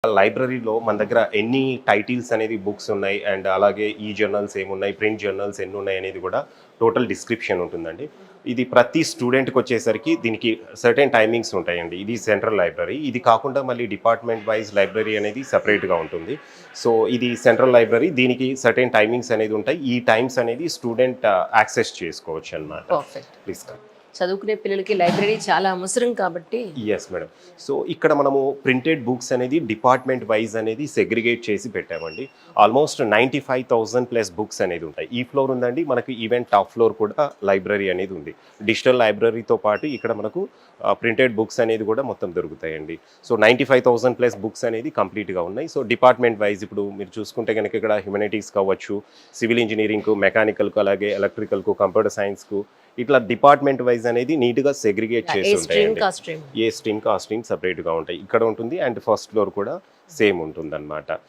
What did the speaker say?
లైబ్రరీలో మన దగ్గర ఎన్ని టైటిల్స్ అనేది బుక్స్ ఉన్నాయి అండ్ అలాగే ఈ జర్నల్స్ ఏమున్నాయి, ప్రింట్ జర్నల్స్ ఎన్ని ఉన్నాయి అనేది కూడా టోటల్ డిస్క్రిప్షన్ ఉంటుందండి. ఇది ప్రతి స్టూడెంట్కి వచ్చేసరికి దీనికి సర్టెన్ టైమింగ్స్ ఉంటాయండి. ఇది సెంట్రల్ లైబ్రరీ. ఇది కాకుండా మళ్ళీ డిపార్ట్మెంట్ వైజ్ లైబ్రరీ అనేది సపరేట్గా ఉంటుంది. సో ఇది సెంట్రల్ లైబ్రరీ. దీనికి సర్టెన్ టైమింగ్స్ అనేది ఉంటాయి. ఈ టైమ్స్ అనేది స్టూడెంట్ యాక్సెస్ చేసుకోవచ్చు అనమాట. పర్ఫెక్ట్. Please come. చదువుకునే పిల్లలకి లైబ్రరీ చాలా అవసరం కాబట్టి ఎస్ మేడం. సో ఇక్కడ మనము ప్రింటెడ్ బుక్స్ అనేది డిపార్ట్మెంట్ వైజ్ అనేది సెగ్రిగేట్ చేసి పెట్టామండి. ఆల్మోస్ట్ 95,000+ బుక్స్ అనేది ఉంటాయి. ఈ ఫ్లోర్ ఉందండి, మనకి ఈవెన్ టాప్ ఫ్లోర్ కూడా లైబ్రరీ అనేది ఉంది. డిజిటల్ లైబ్రరీతో పాటు ఇక్కడ మనకు ప్రింటెడ్ బుక్స్ అనేది కూడా మొత్తం దొరుకుతాయండి. సో 95,000+ బుక్స్ అనేది కంప్లీట్గా ఉన్నాయి. సో డిపార్ట్మెంట్ వైజ్ ఇప్పుడు మీరు చూసుకుంటే కనుక ఇక్కడ హ్యుమానిటీస్ కావచ్చు, సివిల్ ఇంజనీరింగ్కు, మెకానికల్కు, అలాగే ఎలక్ట్రికల్కు, కంప్యూటర్ సైన్స్కు, ఇట్లా డిపార్ట్మెంట్ వైజ్ అనేది నీట్గా సెగ్రిగేట్ చేసి ఉంటాయండి. ఏ స్ట్రీమ్ కా స్ట్రీమ్ సపరేట్గా ఉంటాయి. ఇక్కడ ఉంటుంది అండ్ ఫస్ట్ ఫ్లోర్ కూడా సేమ్ ఉంటుంది అనమాట.